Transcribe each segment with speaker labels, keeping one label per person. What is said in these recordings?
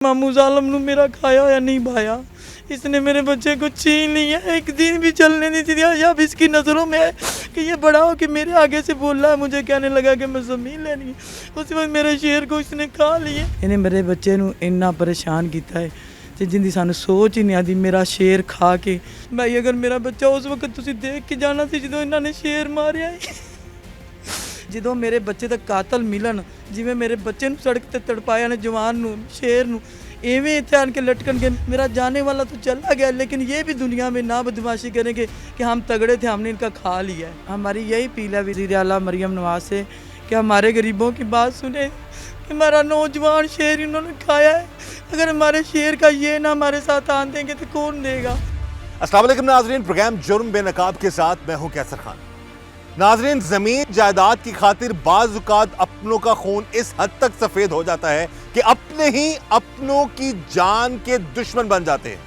Speaker 1: मामू जालम नू मेरा खाया होया नहीं भाया, इसने मेरे बच्चे को छीन लिया, एक दिन भी चलने नहीं दिया। अब इसकी नज़रों में कि ये बड़ा हो कि मेरे आगे से बोल रहा है, मुझे कहने लगा कि मैं ज़मीन लेनी है, उस वक्त मेरे शेर को इसने खा लिया। इन्हें मेरे बच्चे नू इन्ना परेशान किया है ਤੇ जिंदी सानू सोच ही नहीं आती मेरा शेर खा के। भाई अगर मेरा बच्चा उस वक्त तुसी देख के जाना सी जो इन्होंने शेर मारिया है। ਜਦੋਂ ਮੇਰੇ ਬੱਚੇ ਦਾ ਕਾਤਲ ਮਿਲਣ, ਜਿਵੇਂ ਮੇਰੇ ਬੱਚੇ ਨੂੰ ਸੜਕ ਤੇ ਤੜਪਾਇਆ ਨੇ ਜਵਾਨ ਨੂੰ शेर ਨੂੰ, एवं इतने आन के लटकन मेरा जाने वाला तो चला गया, लेकिन ये भी दुनिया में ना बदमाशी करेंगे कि हम तगड़े थे, हमने इनका खा लिया है। हमारी यही अपील है वज़ीर आला मरियम नवाज से कि हमारे गरीबों की बात सुने कि हमारा नौजवान शेर इन्होंने खाया है। अगर हमारे शेर का ये ना हमारे साथ आन देंगे तो कौन देगा।
Speaker 2: अस्सलाम वालेकुम नाज़रीन, प्रोग्राम जुर्म बेनकाब के साथ मैं हूँ कैसर खान। नाज़रीन, ज़मीन जायदाद की खातिर बाज़-औक़ात अपनों का खून इस हद तक सफ़ेद हो जाता है कि अपने ही अपनों की जान के दुश्मन बन जाते हैं।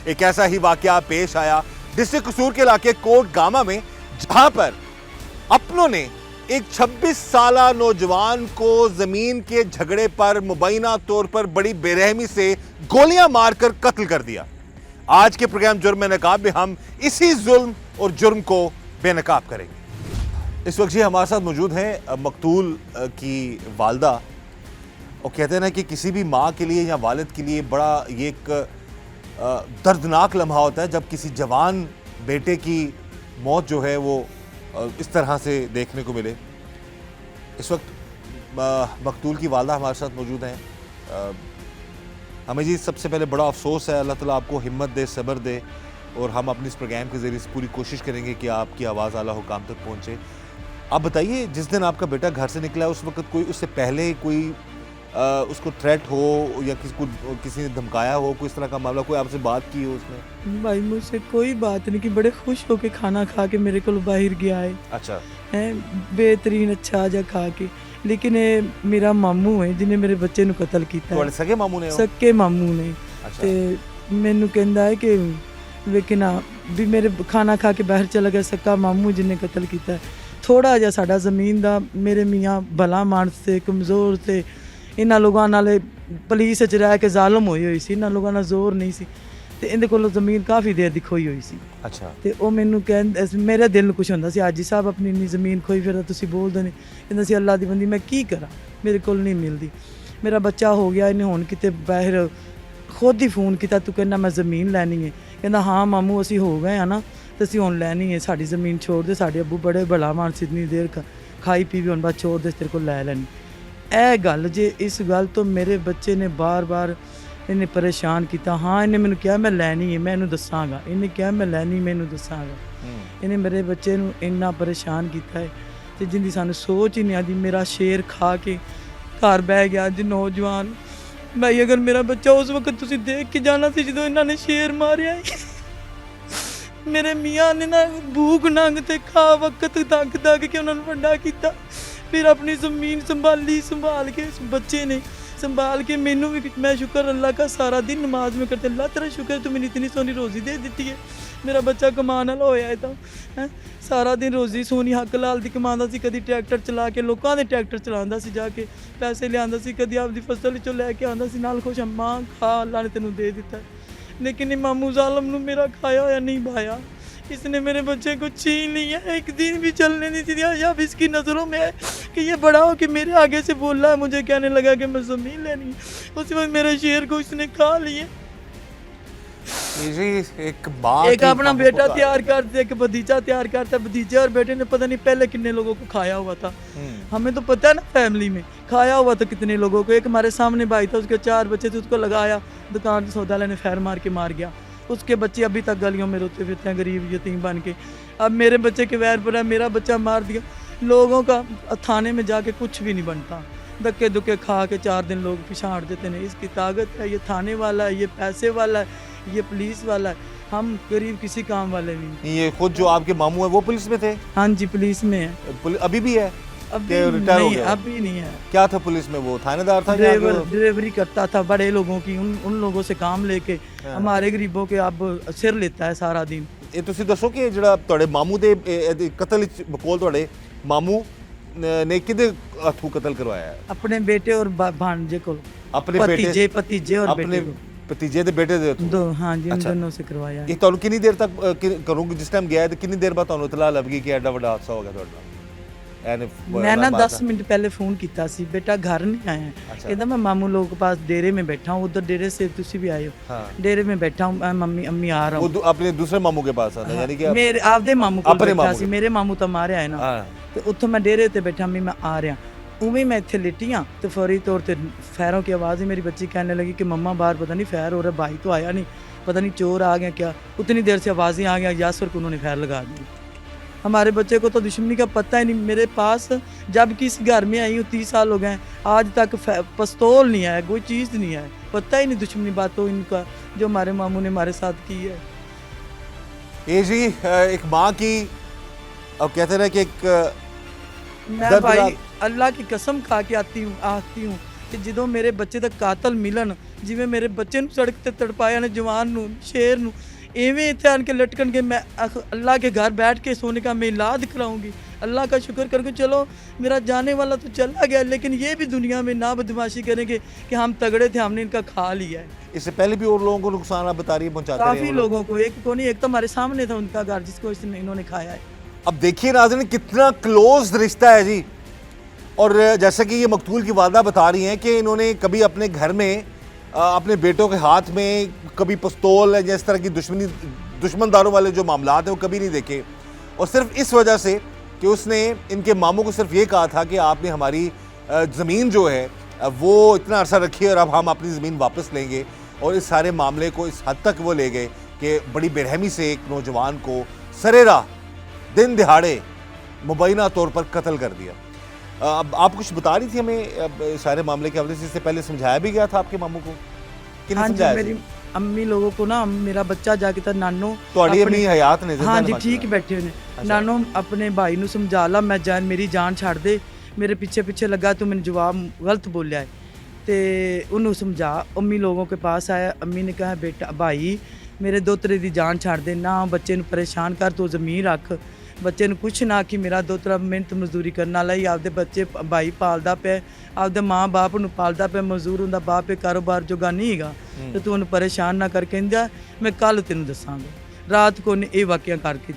Speaker 2: एक ऐसा ही वाक़या पेश आया डिस्ट्रिक्ट कसूर के इलाके कोट गामा में, जहां पर अपनों ने एक 26 साला नौजवान को ज़मीन के झगड़े पर मुबैना तौर पर बड़ी बेरहमी से गोलियां मारकर कत्ल कर दिया। आज के प्रोग्राम जुर्म बेनकाब में हम इसी जुल्म और जुर्म को बेनकाब करेंगे। इस वक्त जी हमारे साथ मौजूद हैं मकतूल की वालदा। और कहते हैं ना कि किसी भी माँ के लिए या वालिद के लिए बड़ा ये एक दर्दनाक लम्हा होता है जब किसी जवान बेटे की मौत जो है वो इस तरह से देखने को मिले। इस वक्त मकतूल की वालदा हमारे साथ मौजूद हैं। हमें जी सबसे पहले बड़ा अफसोस है, अल्लाह ताला आपको हिम्मत दे, सब्र दे, और हम अपने इस प्रोग्राम के ज़रिए से पूरी कोशिश करेंगे कि आपकी आवाज़ आला हुकाम तक पहुँचे। आप बताइए, जिस दिन आपका बेटा घर से निकला उस वक्त कोई उससे पहले कोई उसको थ्रेट हो या किसी ने धमकाया हो, कोई इस तरह का मामला, कोई आपसे बात की हो उसने?
Speaker 1: भाई मुझसे कोई बात नहीं कि बड़े खुश होके खाना खा के मेरे को बाहर गया है।
Speaker 2: अच्छा
Speaker 1: है बेहतरीन अच्छा जा खा के, लेकिन मेरा मामू है जिन्हें मेरे बच्चे ਨੂੰ कतल किया।
Speaker 2: सगे मामू ने?
Speaker 1: सके मामू ने।
Speaker 2: अच्छा।
Speaker 1: ते मैनू कहता है कि लेकिन भी मेरे खाना खा के बाहर चला गया सक्का मामू जिन्हें कतल किया है। थोड़ा जिहा साडा ज़मीन दा मेरे मियाँ भला मानस से कमज़ोर से इन्हां लोगों नाल पुलिस च रह के ज़ालम होई हुई सी, इन्हां लोगों नाल जोर नहीं सी ते इहदे कोलों ज़मीन काफ़ी देर दी खोई हुई सी।
Speaker 2: अच्छा।
Speaker 1: ते ओ मैनू कहंदा मेरे दिल नूं कुछ हुंदा सी, हाजी साहब अपनी इन्नी ज़मीन खोई फिर तुसीं बोलदे ने। कहंदा सी अल्लाह दी बंदी मैं की करां, मेरे कोल नहीं मिलदी। मेरा बच्चा हो गया, इन्हें हुण किते बाहर खुद ही फोन किया, तू कहना मैं ज़मीन लैनी है। कहना हाँ मामू असी हो गए हैं ना, तो असी हुण लैनी है, साड़ी ज़मीन छोड़ दे, साडे अब्बू बड़े भला मानस इतनी देर खाई पी भी हुण बस छोड़ दे, तेरे को लै लैनी। ए गल जे इस गल तो मेरे बच्चे ने बार बार इन्हें परेशान किया। हाँ इन्हें मैनू कहा मैं लैनी है, मैं इन्हूं दसांगा, इन्हें कहा मैं लैनी, मैं इन्हूं दसांगा। इन्हें मेरे बच्चे नूं इन्ना परेशान किया है ते जिंदी सानू सोच ही नहीं आती मेरा शेर खा के घर बह गया अज नौजवान। भाई अगर मेरा बच्चा उस वक्त तुसी देख के जाना सी जो इन्होंने शेर मारिया है। मेरे मियाँ ने ना भूख नंग ते खा वक्त दग दग के उन्होंने वड्डा किया, फिर अपनी ज़मीन संभाली, संभाल के बच्चे ने संभाल के मैनू भी। मैं शुक्र अल्लाह का सारा दिन नमाज में करते, अल्लाह तेरा शुक्र तू मैंने इतनी सोनी रोज़ी दे दी है, मेरा बच्चा कमान वाला होया है। तो सारा दिन रोज़ी सोनी हक लाल दी कमांदा सी, कदी ट्रैक्टर चला के लोगों के ट्रैक्टर चलांदा सी, जाके पैसे लियांदा सी, कदी आपदी फसल चो लैके आंदा सी, नाल खुश मां खा अल्लाह ने तेनू दे दिता है। लेकिन मामू जालम नू मेरा खाया होया नहीं भाया, इसने मेरे बच्चे को छीन लिया, एक दिन भी चलने नहीं दिया। अब इसकी नज़रों में कि ये बड़ा हो कि मेरे आगे से बोल रहा है, मुझे कहने लगा कि मैं ज़मीन लेनी, उस वक्त मेरे शेर को इसने खा लिए। एक अपना बेटा तैयार करते, एक भतीजा तैयार करता, भतीजे और बेटे ने पता नहीं पहले कितने लोगों को खाया हुआ था। हमें तो पता है ना फैमिली में खाया हुआ था कितने लोगों को। एक हमारे सामने भाई था, उसके 4 बच्चे थे, उसको लगाया दुकान से सौदा लेने, फैर मार के मार गया। उसके बच्चे अभी तक गलियों में रोते फिरते हैं गरीब यतीम बन के। अब मेरे बच्चे के वैर पर है, मेरा बच्चा मार दिया। लोगों का थाने में जाके कुछ भी नहीं बनता, धक्के धुक्के खा के 4 दिन लोग पिछाड़ देते हैं। इसकी ताकत है, ये थाने वाला है, ये पैसे वाला है, ये पुलिस वाला है, हम गरीब किसी काम वाले भी नहीं।
Speaker 2: ये खुद जो आपके मामू है वो पुलिस में थे?
Speaker 1: हाँ जी पुलिस में है।
Speaker 2: अभी भी है?
Speaker 1: अभी नहीं, अभी नहीं है।
Speaker 2: क्या था पुलिस में? वो थानेदार था?
Speaker 1: ड्राइवरी करता था बड़े लोगों की, उन लोगों से काम लेके हमारे गरीबों के अब सिर लेता है सारा दिन।
Speaker 2: ये तुसी दसो कि ਜਿਹੜਾ ਤੁਹਾਡੇ ਮਾਮੂ ਦੇ ਕਤਲ ਵਿੱਚ ਬਕੌਲ ਤੁਹਾਡੇ ਮਾਮੂ ने किदे हथों कत्ल करवाया है?
Speaker 1: अपने बेटे और भांजे को,
Speaker 2: अपने बेटे
Speaker 1: भतीजे और
Speaker 2: अपने
Speaker 1: बेटे को,
Speaker 2: भतीजे दे बेटे दे हथों?
Speaker 1: दो, हाँ जी, इन
Speaker 2: अच्छा।
Speaker 1: दोनों से करवाया
Speaker 2: ਇਹ
Speaker 1: है।
Speaker 2: ਤੁਹਾਨੂੰ ਕਿੰਨੀ ਦੇਰ ਤੱਕ ਕਰੂੰਗੀ ਜਿਸ ਟਾਈਮ ਗਿਆ ਤੇ ਕਿੰਨੀ ਦੇਰ ਬਾਅਦ ਤੁਹਾਨੂੰ ਇਤਲਾਹ ਲੱਗੀ ਕਿ ਐਡਾ ਵੱਡਾ ਹਾਦਸਾ ਹੋ ਗਿਆ ਤੁਹਾਡੇ ਨਾਲ? ਐਨੇ
Speaker 1: मैं ना 10 मिनट पहले फोन किया सी, बेटा घर नहीं आया।
Speaker 2: अच्छा।
Speaker 1: कहता मैं मामू लोगों के पास डेरे में बैठा हूँ, उधर डेरे से तुसी भी आए हो,
Speaker 2: हाँ।
Speaker 1: डेरे में बैठा हूँ, मैं मम्मी अम्मी आ रहा हूँ।
Speaker 2: वो अपने दूसरे मामू के पास आता यानी कि
Speaker 1: मेरे आपदे मामू को
Speaker 2: अपने
Speaker 1: बैठा
Speaker 2: मामू
Speaker 1: सी,
Speaker 2: के।
Speaker 1: मेरे मामू तो मारे आए ना,
Speaker 2: हाँ
Speaker 1: ਤੇ ਉੱਥੋਂ ਮੈਂ ਡੇਰੇ ਤੇ ਬੈਠਾ ਵੀ ਮੈਂ ਆ ਰਿਹਾ ਉਵੇਂ ਮੈਂ ਇੱਥੇ ਲੇਟੀ ਹਾਂ ਤੇ ਫੌਰੀ ਤੌਰ ਤੇ ਫੈरों की आवाज़ ही मेरी बच्ची कहने लगी कि मम्मा बाहर पता नहीं फैर हो रहा, भाई तो आया नहीं, पता नहीं चोर आ गया क्या। उतनी देर से आवाज़ें आ गया यासर को उन्होंने फैर लगा दी। हमारे बच्चे को तो दुश्मनी का पता ही नहीं। मेरे पास जब कि इस घर में आई हूँ 30 साल हो गए हैं, आज तक पिस्तौल नहीं आया, कोई चीज़ नहीं है, पता ही नहीं दुश्मनी बातों इनका जो हमारे मामू ने हमारे साथ की है।
Speaker 2: ये जी एक माँ की अब कहते हैं कि एक
Speaker 1: मैं भाई अल्लाह की कसम खा के आती हूँ कि ਜਦੋਂ ਮੇਰੇ ਬੱਚੇ ਦਾ ਕਾਤਲ ਮਿਲਣ, ਜਿਵੇਂ ਮੇਰੇ ਬੱਚੇ ਨੂੰ ਸੜਕ ਤੇ ਤੜਪਾਇਆ ਨੇ, ਜਵਾਨ ਨੂੰ, ਸ਼ੇਰ ਨੂੰ, एवें ਇੱਥੇ ਆਣ ਕੇ लटकणगे। मैं अल्लाह के घर बैठ के सोने का मैं इलाज कराऊंगी। अल्लाह का शुक्र करके चलो मेरा जाने वाला तो चला गया, लेकिन ये भी दुनिया में ना बदमाशी करेंगे कि हम तगड़े थे, हमने इनका खा लिया है।
Speaker 2: इससे पहले भी और लोगों को नुकसान आप बता रही है पहुंचाते रहे
Speaker 1: काफ़ी
Speaker 2: वो लोग।
Speaker 1: लोगों को, एक को नहीं, एक तो हमारे सामने था उनका घर जिसको इन्होंने खाया है।
Speaker 2: अब देखिए नाज़रीन कितना क्लोज रिश्ता है जी। और जैसा कि ये मकतूल की वालदा बता रही हैं कि इन्होंने कभी अपने घर में अपने बेटों के हाथ में कभी पिस्तौल या इस तरह की दुश्मनदारों वाले जो मामलात हैं वो कभी नहीं देखे, और सिर्फ इस वजह से कि उसने इनके मामू को सिर्फ ये कहा था कि आपने हमारी ज़मीन जो है वो इतना अरसा रखी है और अब हम अपनी ज़मीन वापस लेंगे। और इस सारे मामले को इस हद तक वो ले गए कि बड़ी बेरहमी से एक नौजवान को सरेरा दिन दिहाड़े मुबैना तौर पर कत्ल कर दिया। अब आप कुछ बता रही थी हमें अब सारे मामले के हवाले से, इससे पहले समझाया भी गया था आपके मामू को? किन्हें
Speaker 1: हाँ जी,
Speaker 2: समझाया
Speaker 1: मेरी अम्मी लोगों को ना, मेरा बच्चा जाके था नानो
Speaker 2: ਤੁਹਾਡੀ
Speaker 1: अपने-
Speaker 2: ਅਮੀ ਹਯਾਤ ਨੇ
Speaker 1: हाँ जी,
Speaker 2: जिंदा
Speaker 1: ठीक बैठे हुए नानो अपने भाई ਨੂੰ ਸਮਝਾ ਲਾ, ਮੈਂ ਜਾਨ ਮੇਰੀ ਜਾਨ ਛੱਡ ਦੇ, ਮੇਰੇ ਪਿੱਛੇ ਪਿੱਛੇ ਲੱਗਾ, ਤੂੰ ਮੈਨੂੰ जवाब गलत बोलिया है। ਤੇ ਉਹਨੂੰ ਸਮਝਾ। अम्मी लोगों के पास आया, अम्मी ने कहा बेटा भाई मेरे दोतरे ਦੀ ਜਾਨ ਛੱਡ ਦੇ ਨਾ, ਬੱਚੇ ਨੂੰ ਪਰੇਸ਼ਾਨ ਕਰ, ਤੂੰ ਜ਼ਮੀਨ ਰੱਖ, ਬੱਚੇ ਨੂੰ ਕੁਛ ਨਾ ਕਿ ਮੇਰਾ ਦੋਤਰਾ ਮਿਹਨਤ ਮਜ਼ਦੂਰੀ ਕਰਨ ਵਾਲਾ ਹੀ, ਆਪਦੇ ਬੱਚੇ ਭਾਈ ਪਾਲਦਾ ਪਿਆ, ਆਪਦੇ ਮਾਂ ਬਾਪ ਨੂੰ ਪਾਲਦਾ ਪਿਆ, ਮਜ਼ਦੂਰ ਹੁੰਦਾ ਬਾਪ, ਇਹ ਕਾਰੋਬਾਰ ਜੋਗਾ ਨਹੀਂ ਹੈਗਾ, ਤੇ ਤੂੰ ਉਹਨੂੰ ਪਰੇਸ਼ਾਨ ਨਾ ਕਰ। ਕਹਿੰਦਾ ਮੈਂ ਕੱਲ ਤੈਨੂੰ ਦੱਸਾਂਗਾ। ਰਾਤ को ने ये वाक़या करके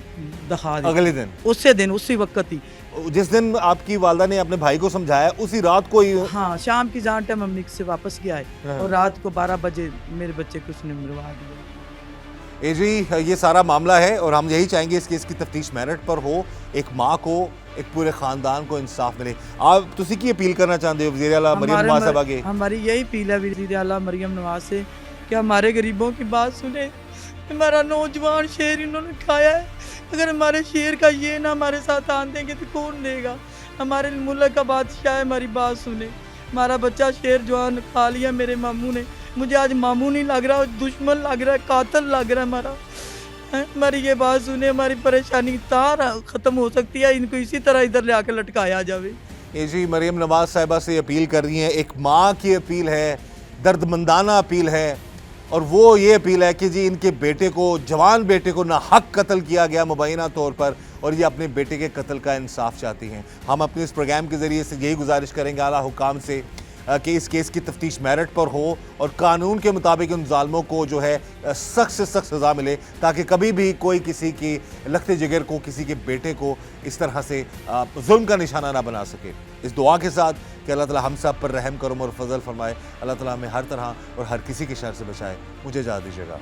Speaker 1: दिखा दिया।
Speaker 2: अगले दिन
Speaker 1: उसी दिन उसी वक्त ही,
Speaker 2: जिस दिन आपकी वालदा ने अपने भाई को समझाया उसी रात को ही
Speaker 1: हाँ शाम की जान टाइम मम्मी से वापस गया है और रात को 12 बजे मेरे बच्चे को उसने मरवा दिया।
Speaker 2: ए जी ये सारा मामला है और हम यही चाहेंगे इस केस की तफ्तीश मेरिट पर हो, एक माँ को, एक पूरे खानदान को इंसाफ मिले। आप तुसी की अपील करना चाहते हो वज़ीर आला मरियम नवाज साहब आगे?
Speaker 1: हमारी यही अपील है वज़ीर आला मरियम नवाज से कि हमारे गरीबों की बात सुने। हमारा नौजवान शेर इन्होंने खाया है, अगर हमारे शेर का ये ना हमारे साथ आन देंगे तो कौन देगा? हमारे मुल्क का बादशाह है, हमारी बात सुने। हमारा बच्चा शेर जवान खा लिया मेरे मामू ने, मुझे आज मामू नहीं लग रहा, दुश्मन लग रहा है, कातिल लग रहा है हमारा। हमारी ये बात सुने, हमारी परेशानी तार ख़त्म हो सकती है, इनको इसी तरह इधर ले आकर लटकाया जावे।
Speaker 2: ए जी मरियम नवाज साहिबा से अपील कर रही हैं, एक माँ की अपील है, दर्दमंदाना अपील है, और वो ये अपील है कि जी इनके बेटे को, जवान बेटे को ना हक कत्ल किया गया मुबैना तौर पर, और ये अपने बेटे के कत्ल का इंसाफ चाहती हैं। हम अपने इस प्रोग्राम के ज़रिए से यही गुजारिश करेंगे आला हुकाम से कि इस केस की तफ्तीश मेरिट पर हो और कानून के मुताबिक उन ज़ालिमों को जो है सख्त से सख्त सज़ा मिले, ताकि कभी भी कोई किसी की लखते जिगर को, किसी के बेटे को इस तरह से जुल्म का निशाना ना बना सके। इस दुआ के साथ कि अल्लाह ताला हम सब पर रहम करम और फजल फरमाए, अल्लाह ताला हमें हर तरह और हर किसी के शर से बचाए। मुझे इजाज़त दीजिएगा।